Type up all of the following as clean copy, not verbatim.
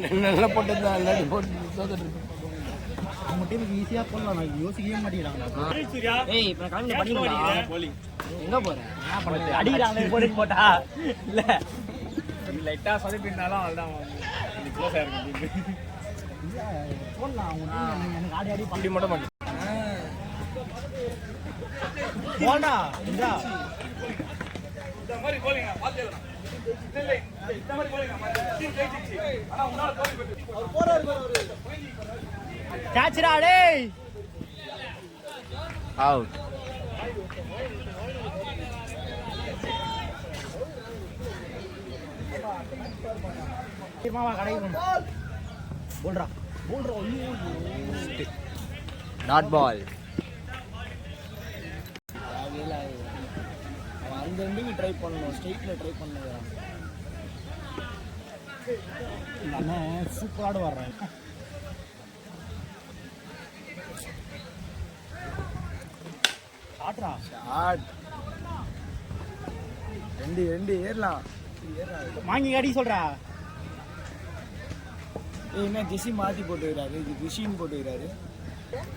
நல்லா போட்டுதான் இல்லாட்டி போட்டு தோத்துட்டு நம்ம டீமுக்கு ஈஸியாக போடலாம். நான் யோசிக்கவே மாட்டேங்கிறாங்க. ஏய் இப்போ காலையில் பண்ணிக்கலாம். எங்கே போகிறேன்? அடிக்கிறாங்க போட்டு போட்டா இல்லை லைட்டாக சொதப்பினாலும் அதுதான் க்ளோஸ் ஆகிருக்கு. இல்லை போடலாம். அவங்க எனக்கு ஆடி ஆடி அப்படி மட்டும் பண்ணி போடா இந்தா கேட்ச்டா டேய். அவுட். மாமா கடைக்கு போல்றா போல்றா. Dot ball. அவன் அந்த ரெண்டுக்கு ட்ரை பண்ணணும், ஸ்ட்ரைட்டில் ட்ரை பண்ணுறான். இந்த அண்ணன் சூப்பராக வர்றேன். ஷாட்ரா ஷாட். ரெண்டு ஏறலாம். வாங்கி அடி சொல்றா. என்ன ஜெஸி மாற்றி போட்டுக்கிறாரு, இது ஜெஸின்னு போட்டுக்கிறாரு.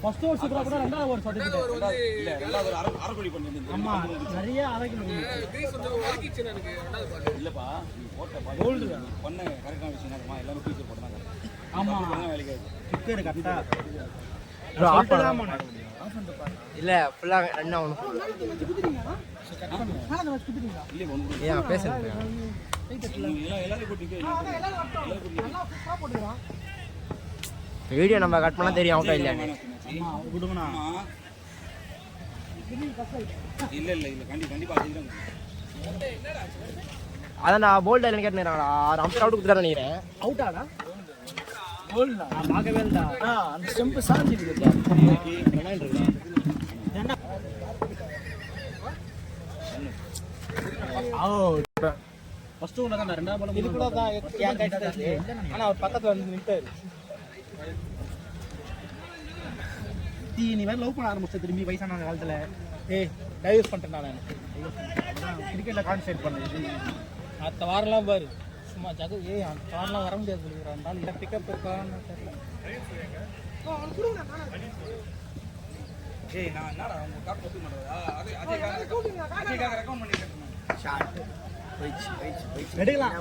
ஃபர்ஸ்ட் ஓவர் சூப்பரா கூட ரெண்டாவது ஓவர் சர்டிஃபிகேட் இல்லை ரெண்டாவது ஒரு அரைக்கொடி பண்ணி. ஆமா நிறைய அரைக்கணும். இல்லைப்பா நீ போட்ட கோல்டு பண்ண கரெக்டான விஷயம் இருக்குமா? எல்லாமே டீச்சர் போட்டு தான் கரெக்ட். ஆமா வேலைக்கு டிக்கெட் கரெக்டா ஆஃப் பண்ண இல்ல ஃபுல்லா ரன் ஆகணும். ஏன் பேசுறீங்க? வீடியோ நம்ம கட் பண்ணா தெரியும் அவுட்டா இல்லையான்னு. அதான் நான் போல்ட் இல்லைன்னு கேட்டுறாங்களா? அம்பர் அவுட் கொடுத்துட்டா நினைக்கிறேன். அவுட்டாடா கோல்டா? நான் பார்க்கவே இல்லடா. அந்த ஸ்டெம்ப் சாஞ்சிருக்கு. அவுட். ஃபர்ஸ்ட் ஓவர்ல தான் ரெண்டாவது பால் இதுக்குள்ள தான் ஏன் கைட்டாச்சு. ஆனா அவர் பக்கத்துல வந்து நின்னுட்டாரு. நீ வேற லவ் பண்ண ஆரம்பிச்ச திரும்பி வயசான காலத்துல. ஏய் டைவர்ஸ் பண்ணிட்டேன் நான். கிரிக்கெட்ல கான்சென்ட்ரேட் பண்ணு. அடுத்த வாரம்லாம் பாரு சும்மா ஜகு. ஏய் அடுத்த வாரம்லாம் வர முடியாது சொல்லிடுறான். இல்லை பிக்கப் இருக்கான்னு தெரியல. ஏய் நான் என்னடா உங்க காப் போட்டு மாட்டறதா? அதே ரெக்கமெண்ட் பண்ணிட்டேன். ஷாட். எடுக்கலாம்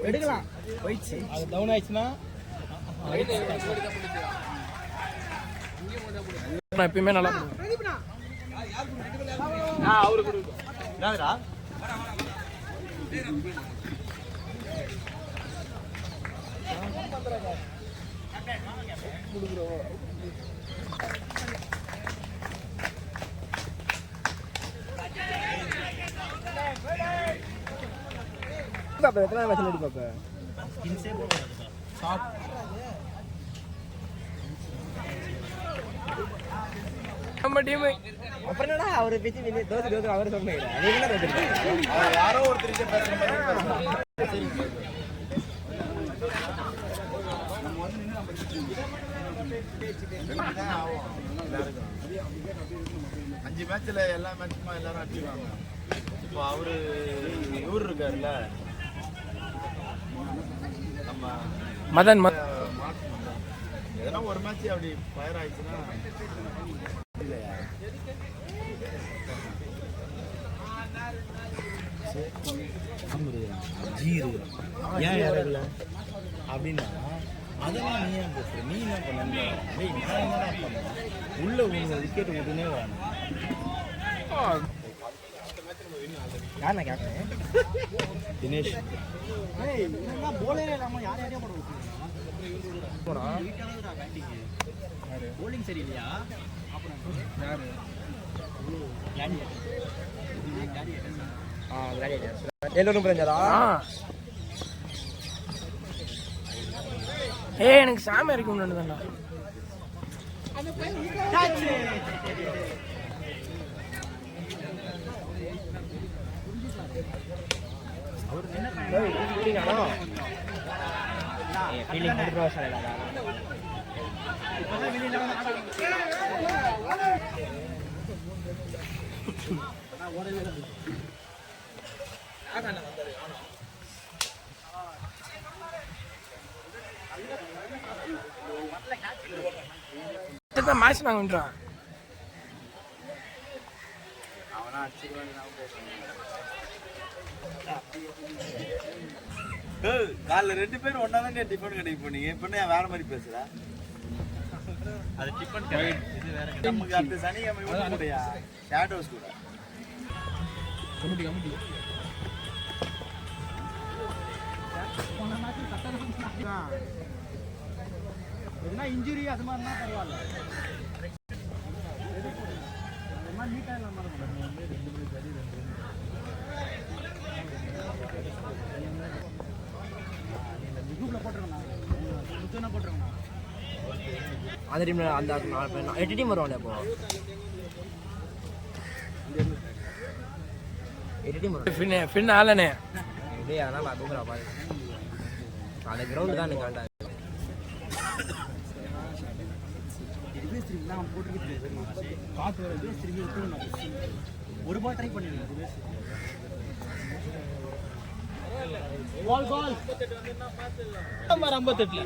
எடுக்கலாம். போயிச்சு. அது டவுன் ஆயிடுச்சுன்னா நான் எப்பயுமே நல்லா அவரு கொடுக்கும். என்னடா பாப்பா எத்தனை மேட்ச் நடி பாப்பா? இன்சே போடுறது ஷாட். நம்ம டீம் அப்புறம் என்னடா அவரை பேசி வெளியே தோத்து அவரை சொன்னீங்க. நீங்க என்ன தோத்துறீங்க? அவர் யாரோ ஒருத்தர் பேசுற மாதிரி. அஞ்சு மேட்ச்ல எல்லா மேட்சுமா எல்லாரும் அடிச்சுவாங்க. இப்போ அவரு இவர் இருக்காருல்ல நம்ம மதன் எதனா ஒரு மேட்ச் அப்படி ஃபயர் ஆயிடுச்சுன்னா இல்லையா ஜீரோ ஏன் இறங்கல அப்படின்னா அதெல்லாம் நீ ஏன் பேசுற? நீ என்ன பண்ண? டேய் நான் என்னடா பண்ணேன்? உள்ள உங்க விக்கெட் மட்டுமே வேணும். யாரை கேட்குறேன்? தினேஷ். ஏய் என்ன போலரே இல்லாம யார் யாரையும் போட போறா? போலிங் சரியில்லையா? யாரு? எல்லாரும் புரிஞ்சதா? ஏய் எனக்கு சாமி இருக்கும் தான்டா. அடுத்த மேட்ச் நாங்கள் விட்டுறோம். அவனா அடிச்சுக்குவான்னு காலைல 2 பேரும் ஒன்னா தான் டிஃபன் கடைக்கு போனீங்க. இப்ப வேற மாதிரி பேசுற. அது டிஃபன் கடை. இது வேற கடை. நமக்கு அடுத்த சனிக்கிழமை கூட கூடயா ஷேடோஸ் கூட. கமிட்டி எதுனா இன்ஜுரி அது மாதிரினா பரவாயில்ல. அது மாதிரி நீட்டாக இல்லாமல் குரூப்பில் போட்டுருக்கேண்ணா, முத்துனா போட்டுருக்கேண்ணா. அந்த டீமில் அந்த 8 டீம் வருவாங்க. இப்போ 8 டீம் வரும். ஃபின் ஆளனே அப்படியே அதனால் நான் தூங்குறா பாரு. அந்த கிரவுண்டு தான் எனக்கு வேண்டாம். ஒரு பால் ட்ரை பண்ணிருக்கேன். நம்பர் 58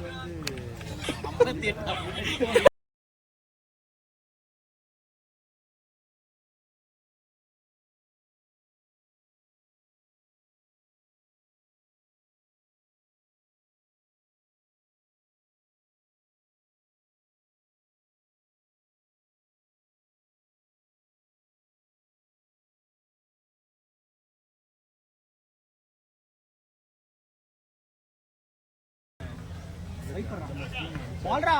பால்ரா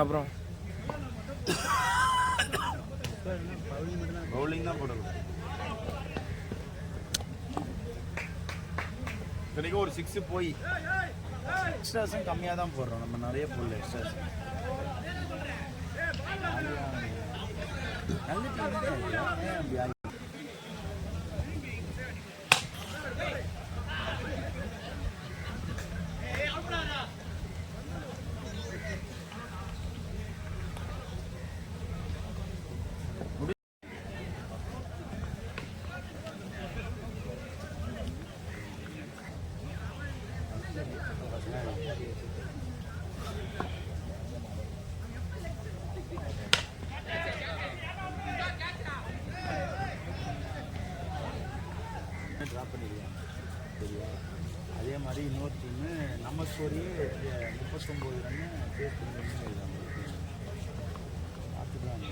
அப்புறம் பவுலிங் தான் போடணும். இத்தனைக்கும் ஒரு 6 போய் எக்ஸ்ட்ராஸும் கம்மியாக தான் போடுறோம். நம்ம நிறைய போடல எக்ஸ்ட்ராஸ். நல்ல டீம். ட்ராப் பண்ணிடுவாங்க சரியா. அதே மாதிரி இன்னொரு டீமு நம்ம ஸ்கோரியே 39 ரன்னு பேஸ் பண்ணி பார்த்துக்கலாம்.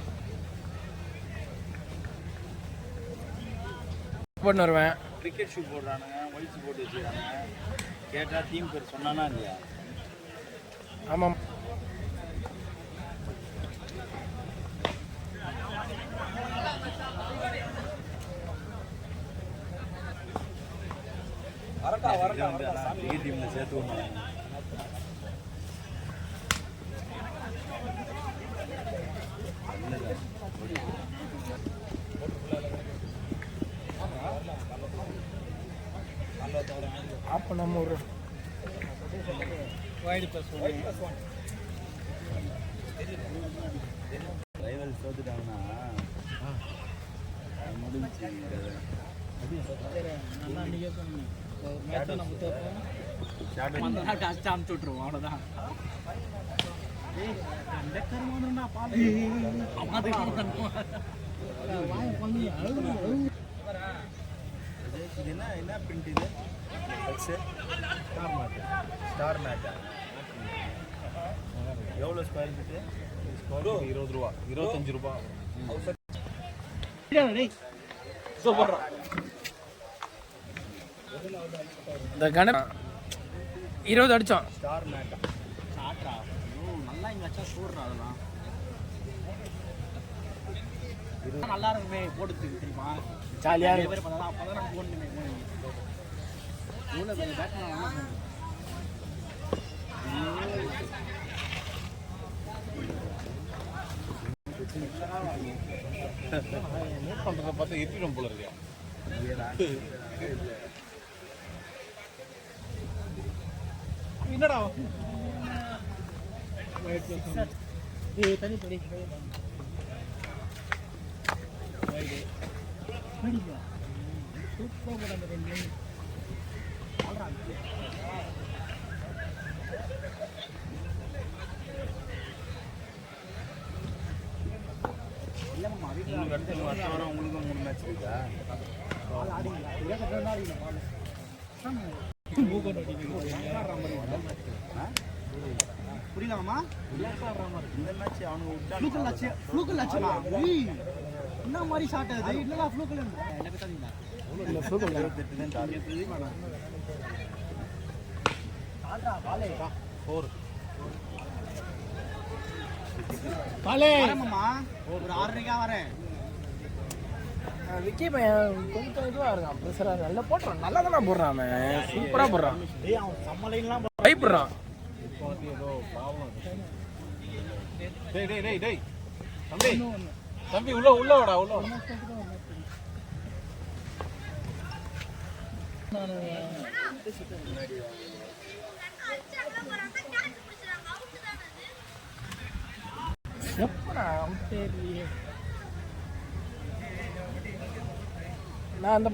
போட்டு வருவேன். கிரிக்கெட் ஷூ போடுறானுங்க, ஒயிட் ஷூ போட்டு வச்சுக்கிறானுங்க. கேட்டால் டீம் பேர் சொன்னானா இல்லையா? ஆமாம். கிரிக்கெட் டீமில் சேர்த்து விடணும். அப்போ நம்ம ஒரு ரைவல் தோத்துட்டாங்கன்னா முடிஞ்சு. அனுப்பிச்சு விட்டுருவோம் அவ்வளோதான். என்ன பிரிண்ட் இது? ஸ்டார் மேட்டா எவ்வளோ ஸ்கொயர் ஃபீட்டு? 20 ரூபா, 25 ரூபா. இந்த கண 20 அடித்தோம். ஸ்டார் மேட்டா நல்லா இங்கே வச்சா சூடுறா. அதெல்லாம் நல்லா இருக்குமே போட்டுருக்கு தெரியுமா? ஜாலியாக பேர் பண்ணலாம். அப்போ தான் நம்ம போடணுமே. எவ்வளோ பேட்ஸ்மேன் நல்லா நோட் பண்றத பார்த்தா எத்திரும் போல இருக்கியா என்னடா ஏய் தனி படி சூப்பரா போட அந்த ரெண்டு உங்களுக்கு 3 மேட்ச் இருக்கா புரியலாமா இந்த மேட்ச் அவனுக்கு விட்டா ஃப்ளூக்கல் ஆச்சுமா என்ன மாதிரி ஷாட் அது இல்லடா ஃப்ளூக்கல் எனக்கு தெரியுமா இல்ல ஃப்ளூக்கல் 28 தான் டார்கெட் ஆல்ரா பாலே 4 பாலே வரேன்மா ஒரு 6:30க்கு வரேன் விக்கி பையன் கொஞ்சம் இதுவாக இருக்கான் ப்ரெஷராக நல்லா போடுறான் நல்லா தானே போடுறான் அவன் சூப்பராக போடுறான் டேய் அவன் சம்மலைன்லாம் பயப்படுறான் ஏதோ ப்ராப்ளம் டேய் டேய் டேய் டேய் தம்பி தம்பி உள்ள வாடா உள்ள வாடா எப்படா அவுட்டே இல்லையே நான் அந்த